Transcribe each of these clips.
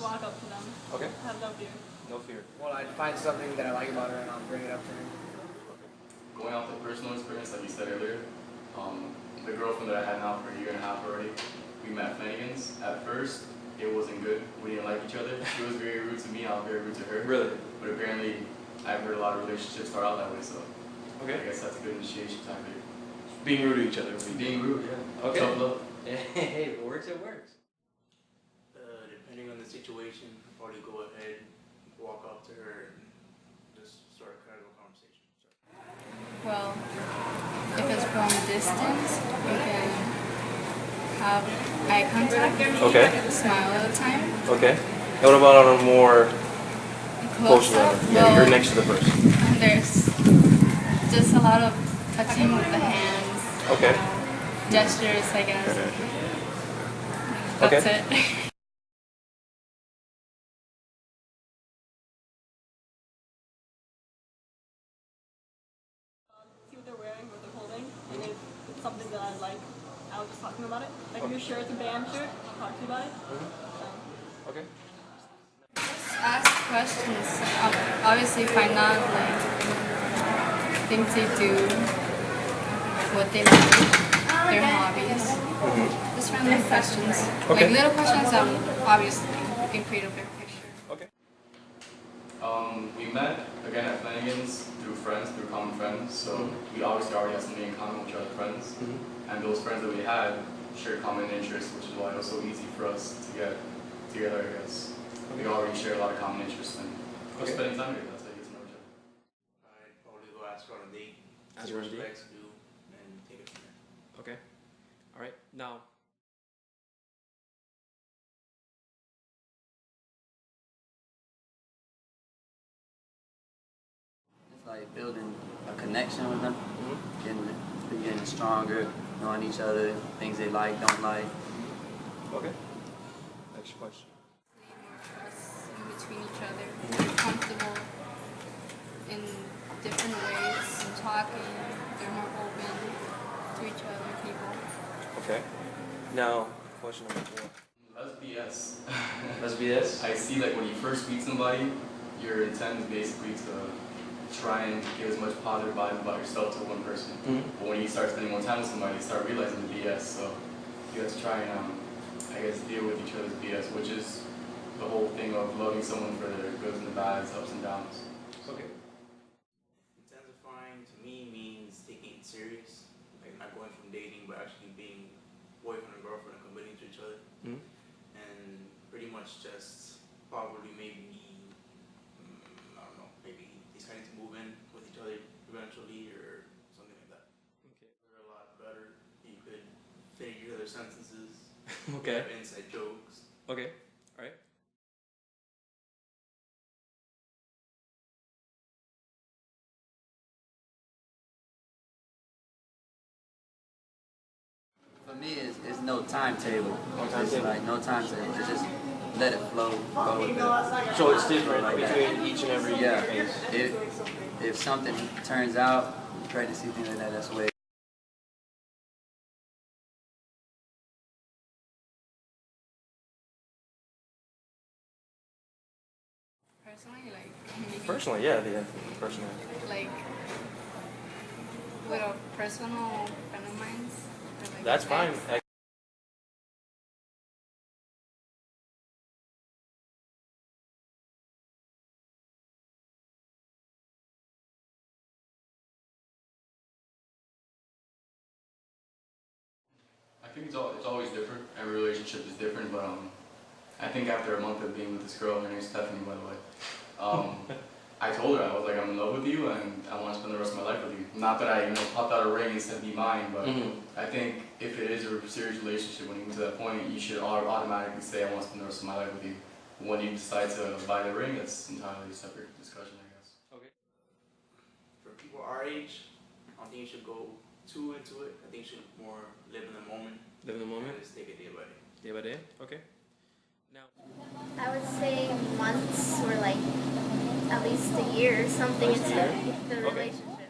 walk up to them. Okay. Have no fear. No fear. Well, I'd find something that I like about her and I'll bring it up to her. Going off the personal experience, like you said earlier, the girlfriend that I had now for a year and a half already, we met at Flanagan's. At first, it wasn't good. We didn't like each other. She was very rude to me, I was very rude to her. Really? But apparently, I've heard a lot of relationships start out that way, so Okay. I guess that's a good initiation tactic. Being rude to each other. Being rude, yeah. Okay. Tough love. Hey, if it works, it works. Depending on the situation, I'd probably go ahead, walk up to her, and just start a casual conversation. Well, if it's from distance, you can have eye contact, Okay. smile all the time. Okay. And what about on a more Close close up, level? Yeah, well, you're next to the person. there's just a lot of touching with the hands, Okay. gestures, I guess. Okay. That's it. See what they're wearing, what they're holding, and if it's something that I like, I'll just talk to them about it. Like if your shirt's a band shirt, I'll talk to you about it. Okay. Ask questions. Obviously, find out like things they do, what they like, their hobbies. Just random questions. Okay. Like little questions. Obviously, you can create a big picture. Okay. We met again at Flanagan's through friends, through common friends. So we obviously already had something in common with our friends, and those friends that we had shared common interests, which is why it was so easy for us to get together. I guess we already share a lot of common interests, and we're spending time together. That's how you get to know each other. I'd probably go ask her on a date, Ask see her what on a she date? likes to do, and take it from there. Okay. All right. Now. It's like building a connection with them, getting stronger, knowing each other, things they like, don't like. Okay. Next question. More trust in between each other. They're comfortable in different ways, talking. They're more open to each other, people. Okay. Now, question number 4. That's BS. That's BS? I see like when you first meet somebody, your intent is basically to try and get as much positive vibes about yourself to one person. But when you start spending more time with somebody, you start realizing the BS. So you have to try and, I guess, deal with each other's BS, which is the whole thing of loving someone for their goods and the bads, ups and downs. Okay. Intensifying to me means taking it serious, like not going from dating, but actually being boyfriend and girlfriend and committing to each other. And pretty much just probably maybe, I don't know, maybe deciding to move in with each other eventually or something like that. Okay. They're a lot better. You could finish each other's sentences. Okay. Have inside jokes. Okay. All right. For me, it's no timetable. No It's timetable. like no timetable. It's just let it flow, go with it. So it's different Like that. between each and every Yeah. case. If something turns out, pregnancy, things like that, that's the way. Personally, Yeah, personally. like with a personal friend of mine. Like That's fine. I think it's always different. Every relationship is different, but I think after a month of being with this girl, her name's Stephanie, by the way, I told her, I was like, I'm in love with you and I want to spend the rest of my life with you. Not that I, popped out a ring and said be mine, but I think if it is a serious relationship, when you get to that point, you should automatically say I want to spend the rest of my life with you. When you decide to buy the ring, that's entirely a separate discussion, I guess. Okay. For people our age, I don't think you should go too into it. I think you should more live in the moment. Live in the moment? And just take it day by day. Day by day? Okay. Now. I would say months or like at least a year or something At least a into year? the Okay. relationship.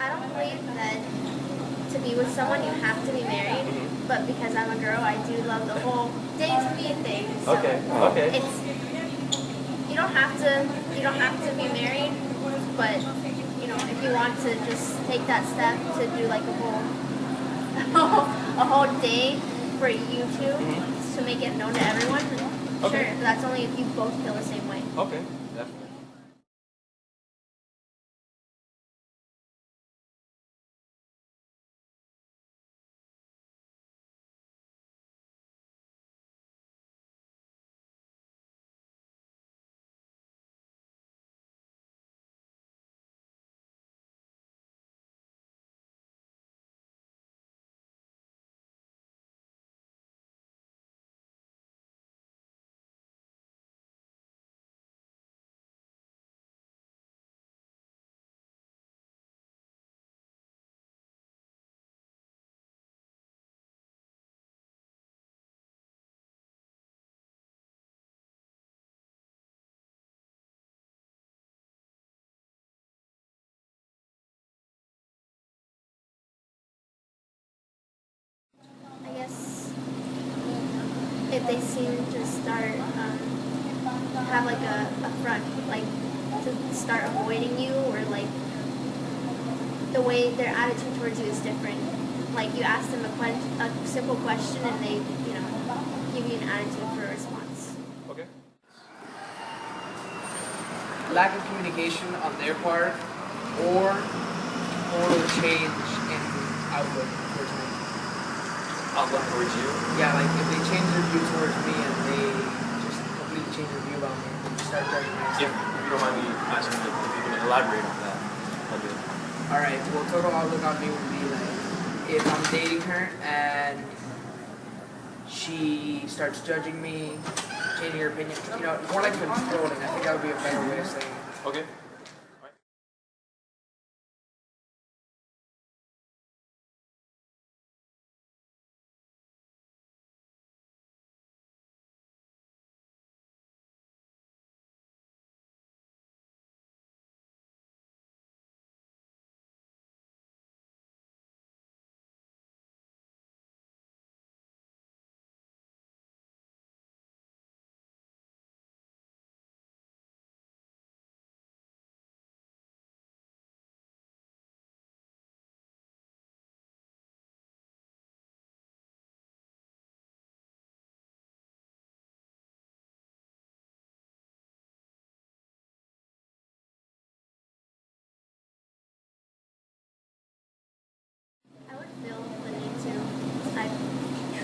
I don't believe that to be with someone you have to be married, but because I'm a girl, I do love the whole date to me thing. So Okay. It's you don't have to be married, but you know, if you want to just take that step to do like a whole day for you two to make it known to everyone, sure. But that's only if you both feel the same way. Okay. Definitely. I guess if they seem to start have like a front, like to start avoiding you, or like the way their attitude towards you is different. Like you ask them a simple question and they, you know, give you an attitude for a response. Okay. Lack of communication on their part, or change in outlook towards me. Outlook towards you. Yeah, like if they change their view towards me and they just completely change their view about me, start judging me. If you don't mind me asking if you can elaborate on that a bit. Alright, well, total outlook on me would be like, if I'm dating her and she starts judging me, changing her opinion, you know, more like controlling. I think that would be a better way of saying it. Okay. I would feel the need to. I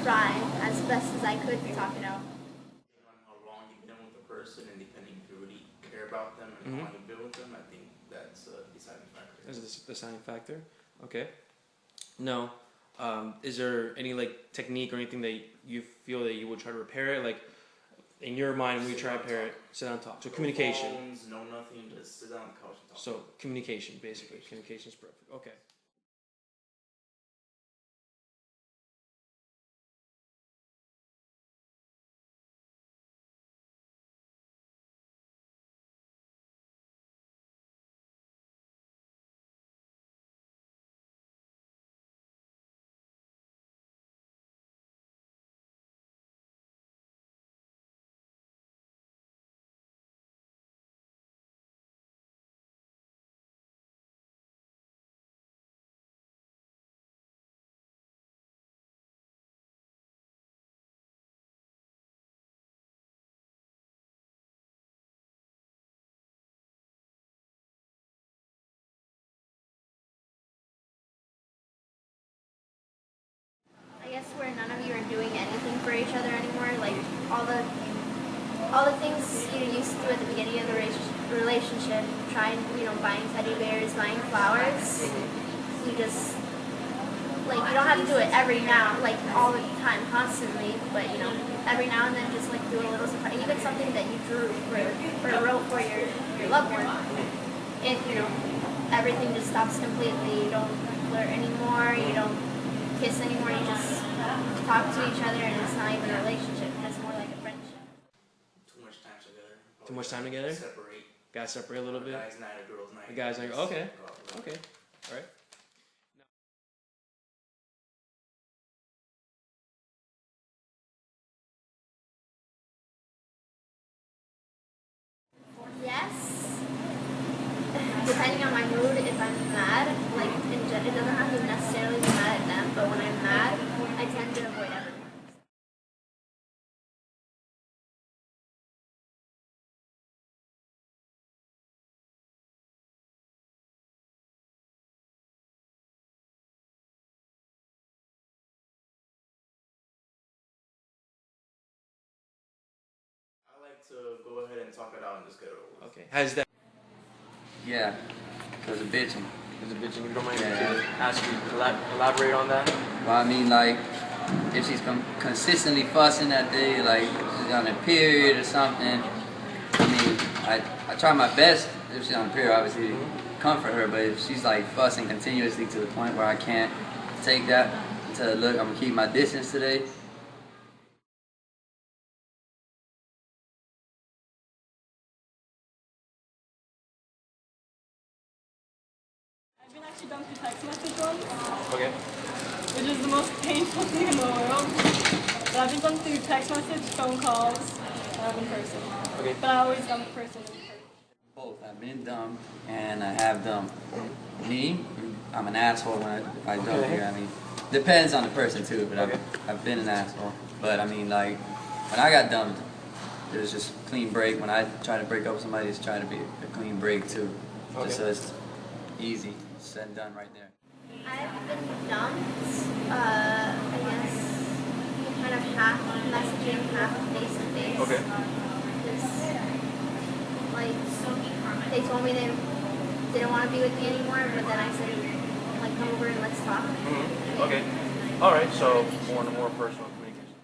try as best as I could to talk it out. Depending on how long you've been with the person and depending if you really care about them and how long you've been with them, I think that's a deciding factor. Is this the deciding factor? Okay. No. Is there any like technique or anything that you feel that you would try to repair it? Like in your mind, when you try to repair it, sit down and talk. So No communication. phones, no nothing, just sit down on the couch and talk. So communication, basically. Communication is perfect. Okay. I guess where none of you are doing anything for each other anymore, like all the things you used to at the beginning of the relationship, trying, you know, buying teddy bears, buying flowers, you just, like, you don't have to do it every now, like all the time, constantly, but you know, every now and then just like do a little surprise, even something that you drew or wrote for your loved one. If, you know, everything just stops completely, you don't flirt anymore, you don't kiss anymore, you just talk to each other and it's not even a relationship, it's more like a friendship. Too much time together. Too much time together? Separate. Gotta separate a little bit. Guys' night, a girls' night. The guys' night. Just Okay. go out. Okay. All right. like to go ahead and talk it out and just get it over with. Okay. Has that? Yeah, because of bitching. Is a bitch, and you don't mind Yeah. me to ask you to elaborate on that? Well, I mean, like, if she's consistently fussing that day, like she's on a period or something, I mean, I try my best, if she's on a period, obviously, to comfort her, but if she's like fussing continuously to the point where I can't take that, to look, I'm gonna keep my distance today. I've been actually done through text message once, Okay. which is the most painful thing in the world. But I've been done through text message, phone calls, and in person. Okay. But I always done the person in person. Both. I've been dumb and I have dumb. Me, I'm an asshole if I dump Okay. here. I mean, depends on the person too, but Okay. I've been an asshole. But I mean, like, when I got dumped, it was just a clean break. When I try to break up with somebody, it's trying to be a clean break too. Okay. Just so it's easy, said and done right there. I've been dumped, I guess, kind of half messaging, half face to face. Okay. Like, they told me they didn't want to be with me anymore, but then I said, like, come over and let's talk. Okay. All right. So more personal communication.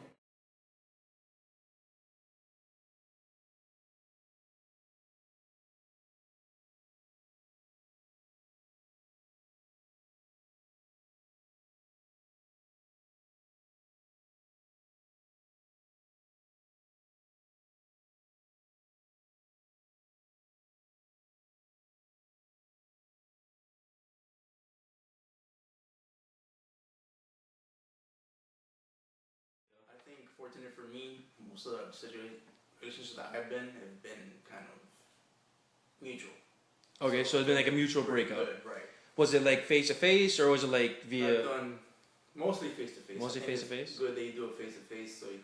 I think fortunate for me, most of the relationships that I've been have been kind of mutual. Okay. So it's been like a mutual breakup. Good, right. Was it like face to face, or was it like I've via? done mostly face to face. Mostly face-to-face? Good, they do it face to face, so you